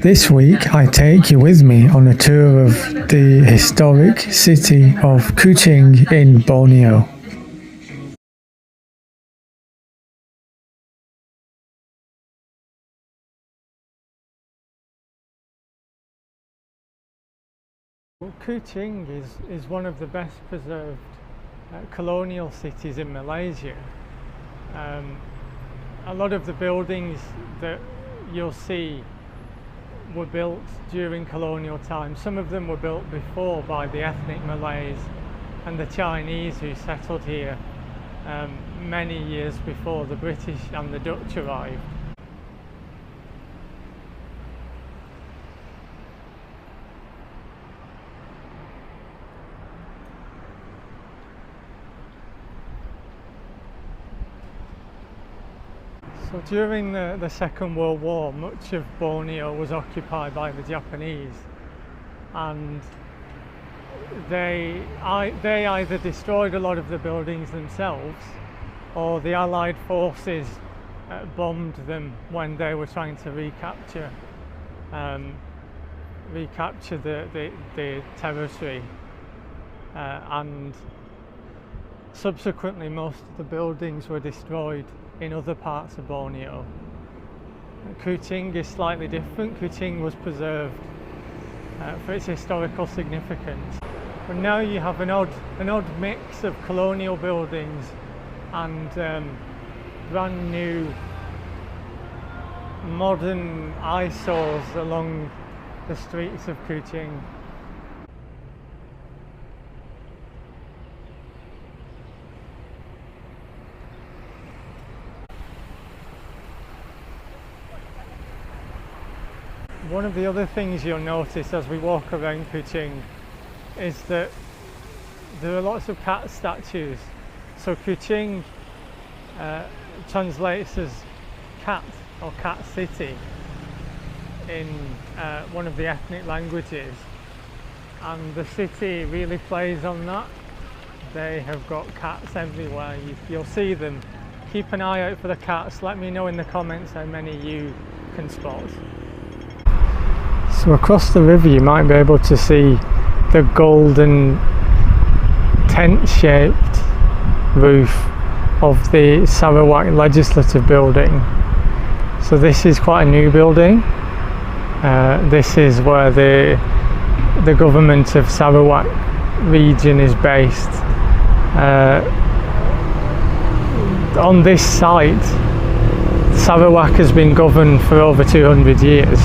This week I take you with me on a tour of the historic city of Kuching in Borneo. Well, Kuching is one of the best preserved colonial cities in Malaysia. A lot of the buildings that you'll see were built during colonial times. Some of them were built before by the ethnic Malays and the Chinese who settled here many years before the British and the Dutch arrived. So during the Second World War, much of Borneo was occupied by the Japanese, and they either destroyed a lot of the buildings themselves, or the Allied forces bombed them when they were trying to recapture the territory, and subsequently most of the buildings were destroyed in other parts of Borneo. Kuching is slightly different. Kuching was preserved for its historical significance. But now you have an odd mix of colonial buildings and brand new modern eyesores along the streets of Kuching. One of the other things you'll notice as we walk around Kuching is that there are lots of cat statues. So Kuching translates as cat or cat city in one of the ethnic languages, and the city really plays on that. They have got cats everywhere. You'll see them. Keep an eye out for the cats. Let me know in the comments how many you can spot. So across the river you might be able to see the golden tent-shaped roof of the Sarawak Legislative Building. So this is quite a new building. This is where the government of Sarawak region is based. On this site, Sarawak has been governed for over 200 years.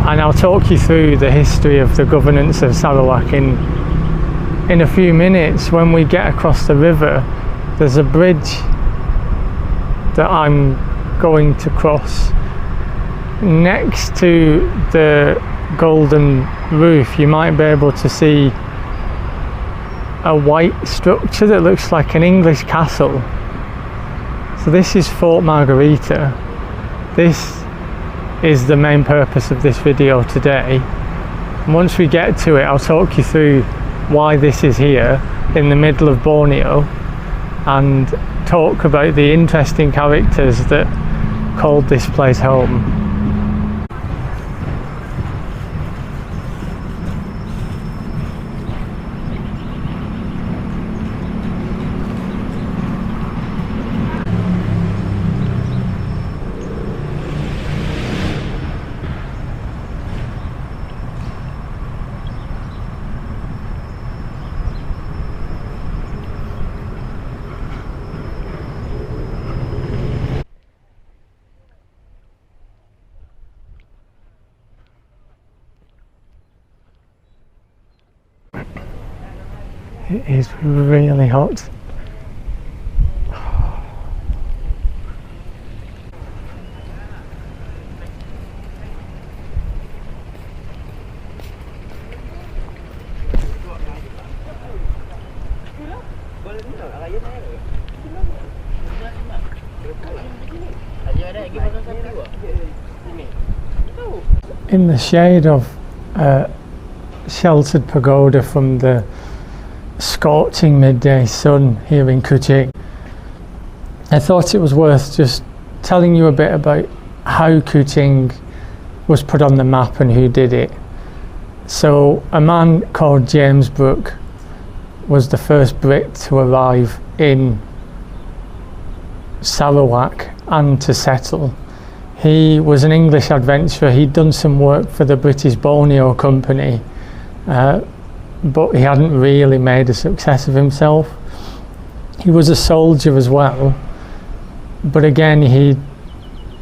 And I'll talk you through the history of the governance of Sarawak in a few minutes. When we get across the river, there's a bridge that I'm going to cross. Next to the golden roof, you might be able to see a white structure that looks like an English castle. So this is Fort Margarita. This is the main purpose of this video today. And once we get to it, I'll talk you through why this is here in the middle of Borneo and talk about the interesting characters that called this place home. It is really hot. In the shade of a sheltered pagoda from the scorching midday sun here in Kuching, I thought it was worth just telling you a bit about how Kuching was put on the map and who did it. So a man called James Brooke was the first Brit to arrive in Sarawak and to settle. He was an English adventurer. He'd done some work for the British Borneo company, but he hadn't really made a success of himself. He was a soldier as well, but again he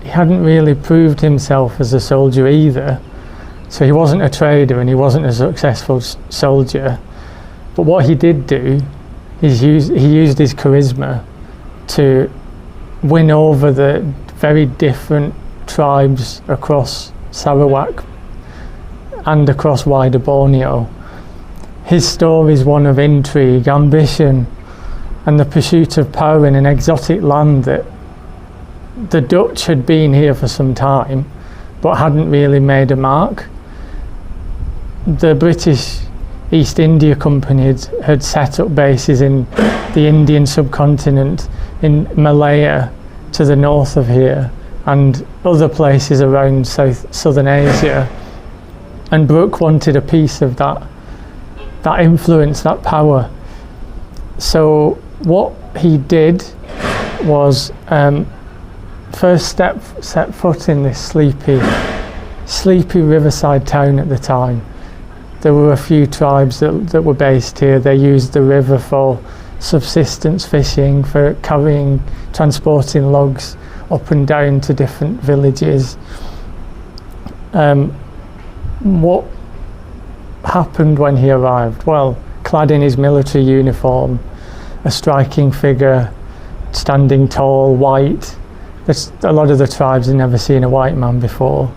hadn't really proved himself as a soldier either. So he wasn't a trader and he wasn't a successful soldier. But what he did do is he used his charisma to win over the very different tribes across Sarawak and across wider Borneo. His story is one of intrigue, ambition, and the pursuit of power in an exotic land that the Dutch had been here for some time but hadn't really made a mark. The British East India Company had set up bases in the Indian subcontinent, in Malaya to the north of here, and other places around southern Asia. And Brooke wanted a piece of that influence, that power. So what he did was first set foot in this sleepy riverside town at the time. There were a few tribes that were based here. They used the river for subsistence fishing, for transporting logs up and down to different villages. What happened when he arrived? Well, clad in his military uniform, a striking figure, standing tall, white. A lot of the tribes had never seen a white man before.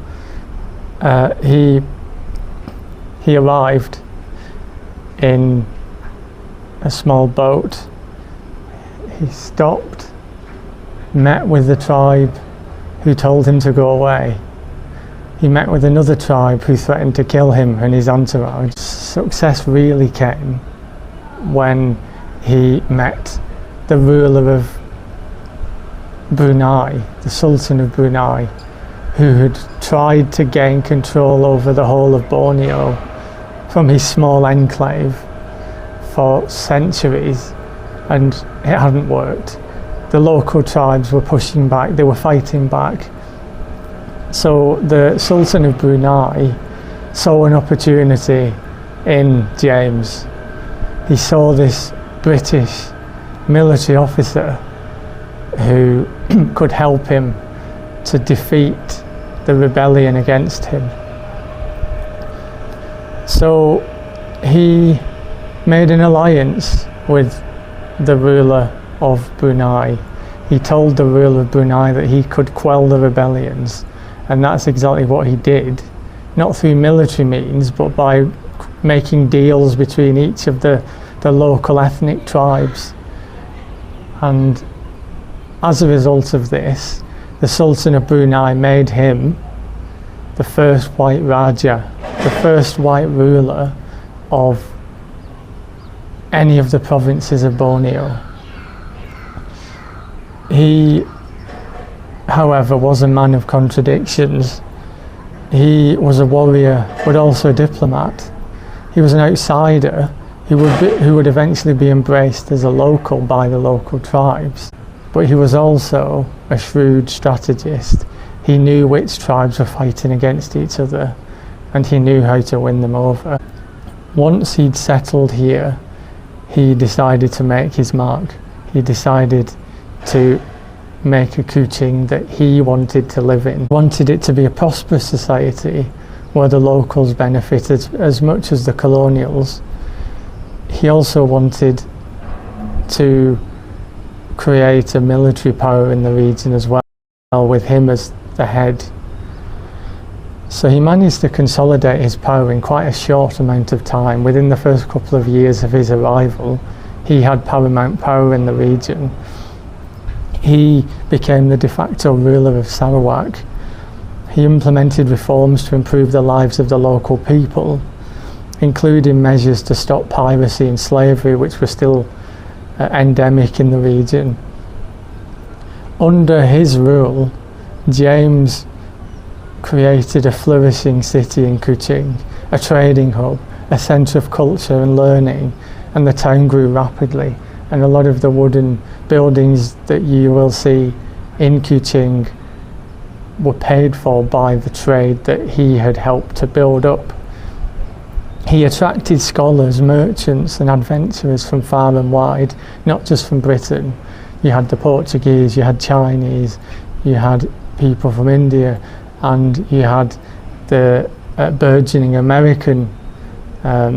He arrived in a small boat. He stopped, met with the tribe who told him to go away. He met with another tribe who threatened to kill him and his entourage. Success really came when he met the ruler of Brunei, the Sultan of Brunei, who had tried to gain control over the whole of Borneo from his small enclave for centuries, and it hadn't worked. The local tribes were pushing back, they were fighting back. So the Sultan of Brunei saw an opportunity in James. He saw this British military officer who could help him to defeat the rebellion against him. So he made an alliance with the ruler of Brunei. He told the ruler of Brunei that he could quell the rebellions, and that's exactly what he did, not through military means, but by making deals between each of the local ethnic tribes. And as a result of this, the Sultan of Brunei made him the first white Raja, the first white ruler of any of the provinces of Borneo. He, however, was a man of contradictions. He was a warrior, but also a diplomat. He was an outsider who would eventually be embraced as a local by the local tribes. But he was also a shrewd strategist. He knew which tribes were fighting against each other, and he knew how to win them over. Once he'd settled here, he decided to make his mark. He decided to make a Kuching that he wanted to live in. He wanted it to be a prosperous society where the locals benefited as much as the colonials. He also wanted to create a military power in the region as well, with him as the head. So he managed to consolidate his power in quite a short amount of time. Within the first couple of years of his arrival, he had paramount power in the region. He became the de facto ruler of Sarawak. He implemented reforms to improve the lives of the local people, including measures to stop piracy and slavery, which were still endemic in the region. Under his rule, James created a flourishing city in Kuching, a trading hub, a centre of culture and learning, and the town grew rapidly. And a lot of the wooden buildings that you will see in Kuching were paid for by the trade that he had helped to build up. He attracted scholars, merchants and adventurers from far and wide, not just from Britain. You had the Portuguese, you had Chinese, you had people from India, and you had the burgeoning American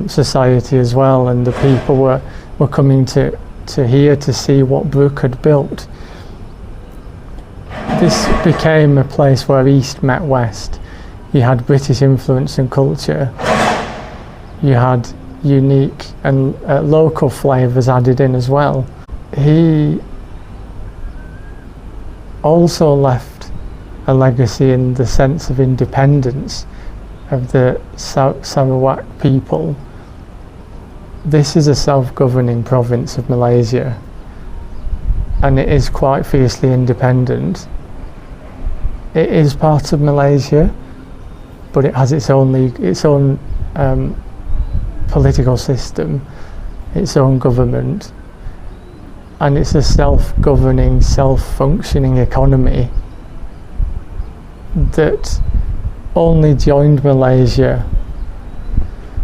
society as well, and the people were coming to here to see what Brooke had built. This became a place where East met West. You had British influence and culture. You had unique and local flavours added in as well. He also left a legacy in the sense of independence of the Sarawak people. This is a self-governing province of Malaysia, and it is quite fiercely independent. It is part of Malaysia, but it has its own political system, its own government, and it's a self-governing, self-functioning economy that only joined Malaysia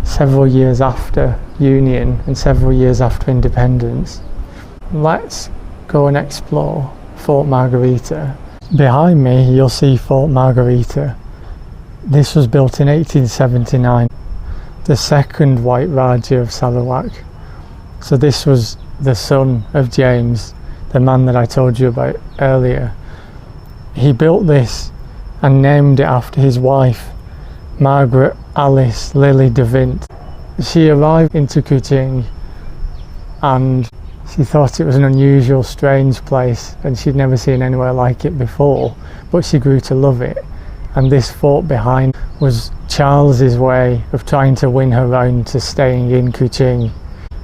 several years after union and several years after independence. Let's go and explore Fort Margarita. Behind me you'll see Fort Margarita. This was built in 1879, the second White Raja of Sarawak. So this was the son of James, the man that I told you about earlier. He built this and named it after his wife, Margaret Alice Lily de Vint. She arrived into Kuching and she thought it was an unusual, strange place, and she'd never seen anywhere like it before, but she grew to love it. And this fort behind was Charles's way of trying to win her round to staying in Kuching.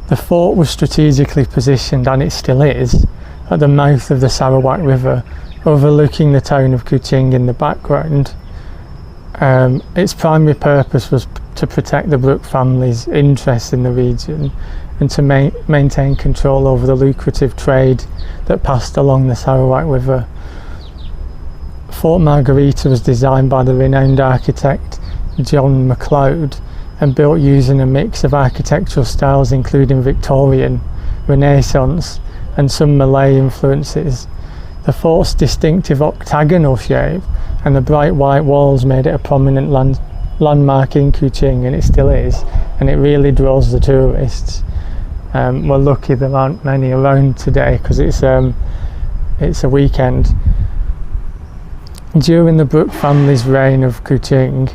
The fort was strategically positioned, and it still is, at the mouth of the Sarawak River, overlooking the town of Kuching in the background. Its primary purpose was to protect the Brooke family's interests in the region and to maintain control over the lucrative trade that passed along the Sarawak River. Fort Margarita was designed by the renowned architect John MacLeod and built using a mix of architectural styles including Victorian, Renaissance and some Malay influences. The fort's distinctive octagonal shape and the bright white walls made it a prominent landmark in Kuching, and it still is, and it really draws the tourists. We're lucky there aren't many around today because it's a weekend. During the Brooke family's reign of Kuching,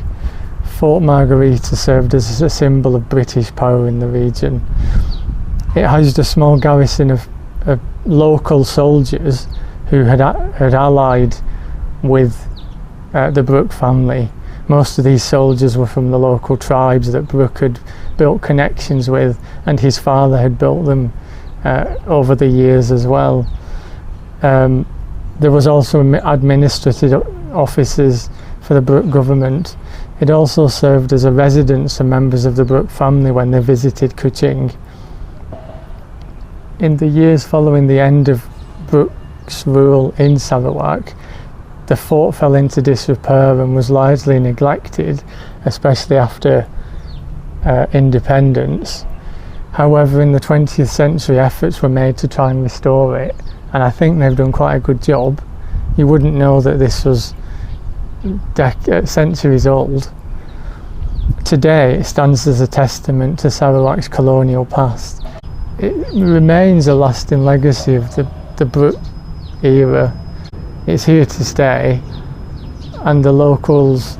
Fort Margarita served as a symbol of British power in the region. It housed a small garrison of local soldiers who had allied with the Brooke family. Most of these soldiers were from the local tribes that Brooke had built connections with, and his father had built them over the years as well. There was also administrative officers for the Brooke government. It also served as a residence for members of the Brooke family when they visited Kuching. In the years following the end of Brooke's rule in Sarawak, the fort fell into disrepair and was largely neglected, especially after independence. However, in the 20th century, efforts were made to try and restore it, and I think they've done quite a good job. You wouldn't know that this was centuries old. Today, it stands as a testament to Sarawak's colonial past. It remains a lasting legacy of the Brooke era. It's here to stay, and the locals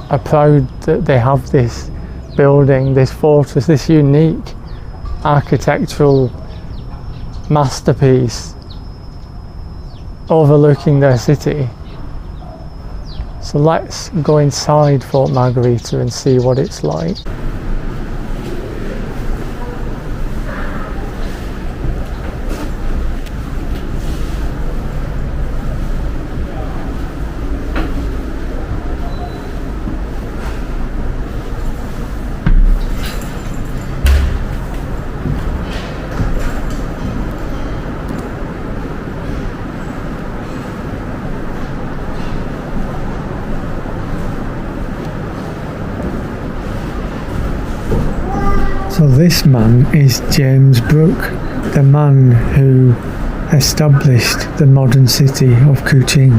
are proud that they have this building, this fortress, this unique architectural masterpiece overlooking their city. So let's go inside Fort Margarita and see what it's like. So this man is James Brooke, the man who established the modern city of Kuching.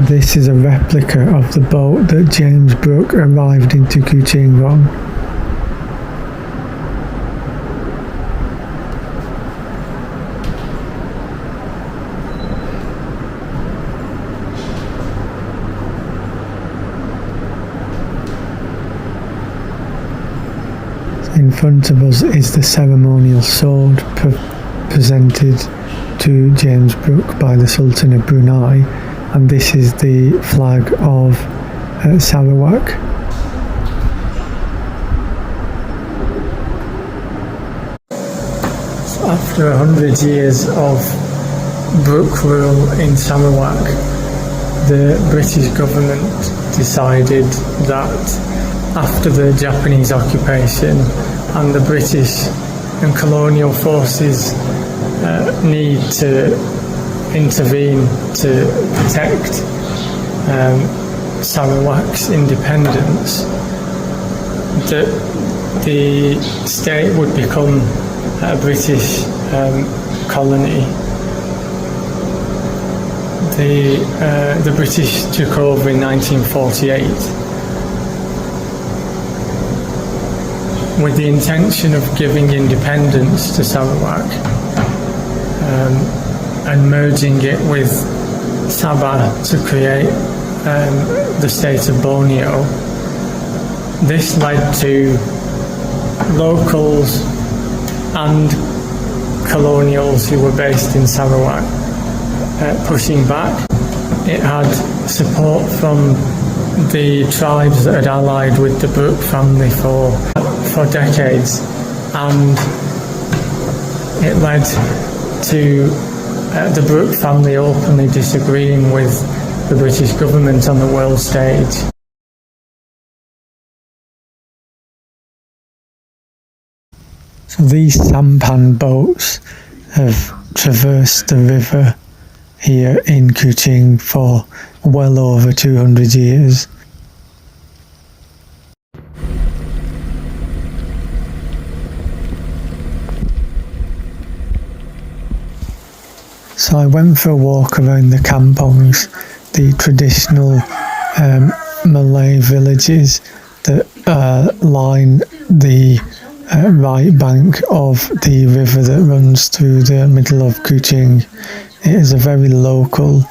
This is a replica of the boat that James Brooke arrived into Kuching on. In front of us is the ceremonial sword presented to James Brooke by the Sultan of Brunei, and this is the flag of Sarawak. After 100 years of Brooke rule in Sarawak, the British government decided that after the Japanese occupation and the British and colonial forces need to intervene to protect Sarawak's independence, that the state would become a British colony. The British took over in 1948 with the intention of giving independence to Sarawak and merging it with Sabah to create the state of Borneo. This led to locals and colonials who were based in Sarawak pushing back. It had support from the tribes that had allied with the Brooke family for decades, and it led to the Brooke family openly disagreeing with the British government on the world stage. So these sampan boats have traversed the river here in Kuching for well over 200 years. So I went for a walk around the kampongs, the traditional Malay villages that line the right bank of the river that runs through the middle of Kuching. It is a very local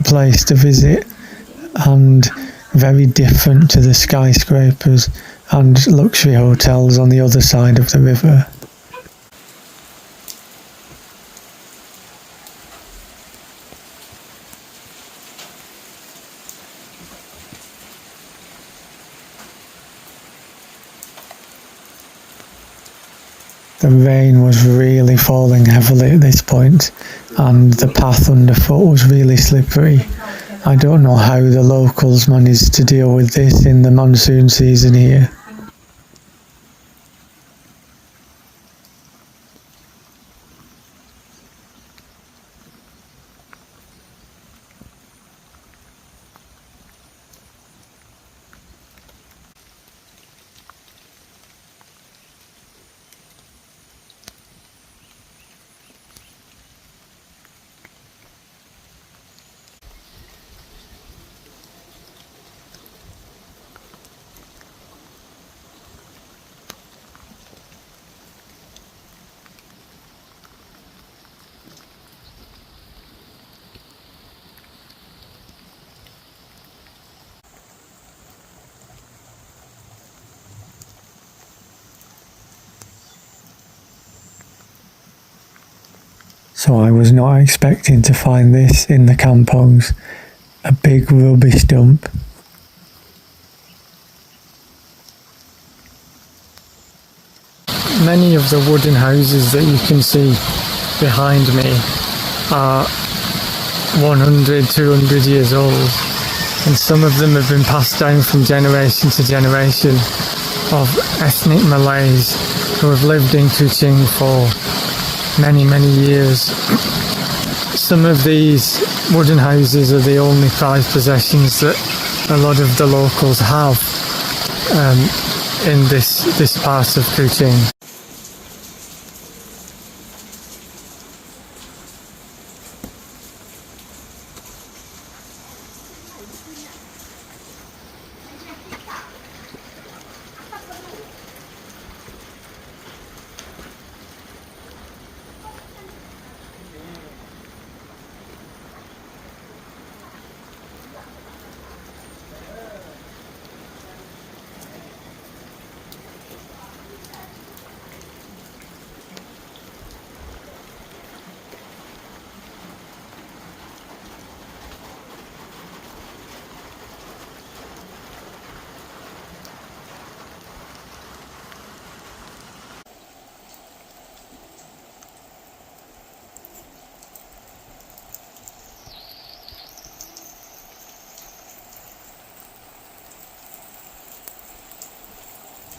place to visit and very different to the skyscrapers and luxury hotels on the other side of the river. The rain was really falling heavily at this point, and the path underfoot was really slippery. I don't know how the locals managed to deal with this in the monsoon season here. So I was not expecting to find this in the kampongs, a big rubbish dump. Many of the wooden houses that you can see behind me are 100, 200 years old, and some of them have been passed down from generation to generation of ethnic Malays who have lived in Kuching for many years. Some of these wooden houses are the only prized possessions that a lot of the locals have in this part of Kuching.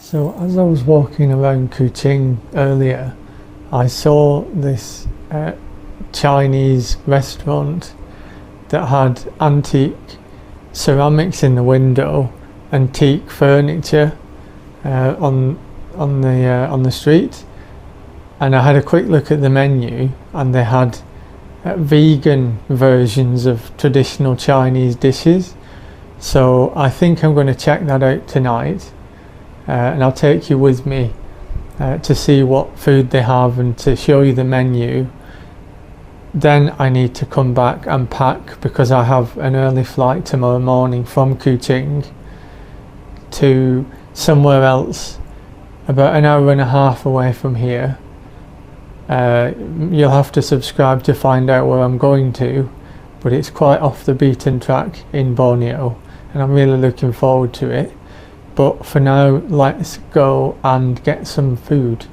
So as I was walking around Kuching earlier, I saw this Chinese restaurant that had antique ceramics in the window, antique furniture on the street, and I had a quick look at the menu, and they had vegan versions of traditional Chinese dishes. So I think I'm going to check that out tonight. And I'll take you with me to see what food they have and to show you the menu. Then I need to come back and pack, because I have an early flight tomorrow morning from Kuching to somewhere else about an hour and a half away from here. You'll have to subscribe to find out where I'm going to, but it's quite off the beaten track in Borneo, and I'm really looking forward to it. But for now, let's go and get some food.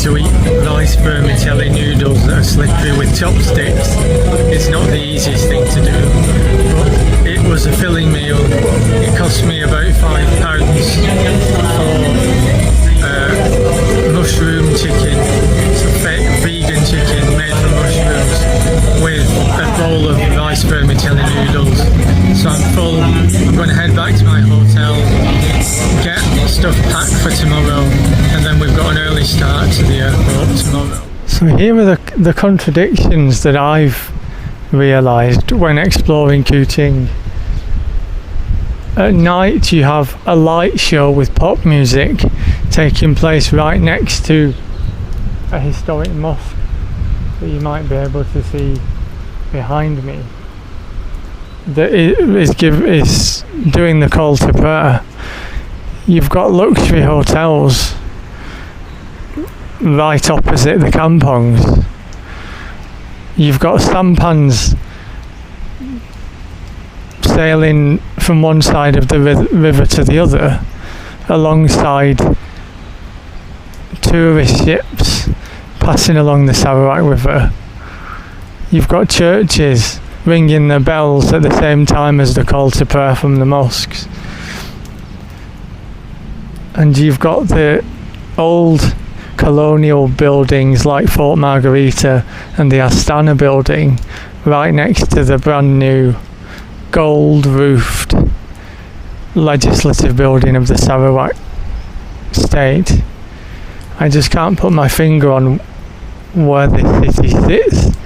To eat rice vermicelli noodles that are slippery with chopsticks, it's not the easiest thing to do, but it was a filling meal. It cost me about £5 for mushroom chicken, so fake vegan chicken made from mushrooms, with a bowl of rice vermicelli noodles. So I'm full. I'm going to head back to my hotel, get stuff packed for tomorrow, and then we've got an early start to the airport tomorrow. So here are the contradictions that I've realised when exploring Kuching. At night you have a light show with pop music taking place right next to a historic mosque that you might be able to see behind me, that is doing the call to prayer. You've got luxury hotels right opposite the kampongs. You've got sampans sailing from one side of the river to the other, alongside tourist ships passing along the Sarawak River. You've got churches ringing their bells at the same time as the call to prayer from the mosques. And you've got the old colonial buildings like Fort Margarita and the Astana building right next to the brand new gold roofed legislative building of the Sarawak state. I just can't put my finger on where this city sits.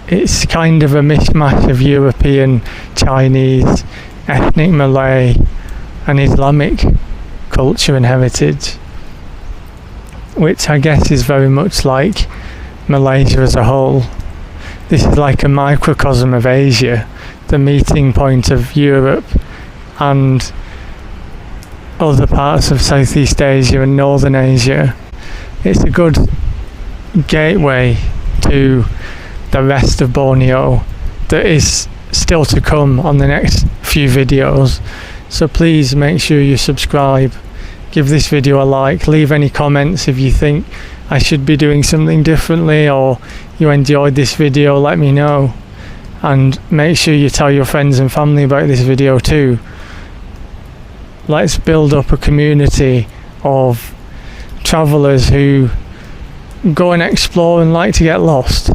It's kind of a mishmash of European, Chinese, ethnic Malay and Islamic culture and heritage, which I guess is very much like Malaysia as a whole. This is like a microcosm of Asia, the meeting point of Europe and other parts of Southeast Asia and Northern Asia. It's a good gateway to the rest of Borneo that is still to come on the next few videos. So please make sure you subscribe, give this video a like, leave any comments if you think I should be doing something differently or you enjoyed this video, let me know. And make sure you tell your friends and family about this video too. Let's build up a community of travellers who go and explore and like to get lost,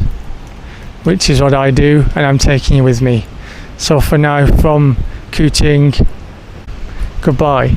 which is what I do, and I'm taking you with me. So for now, from Kuching, goodbye.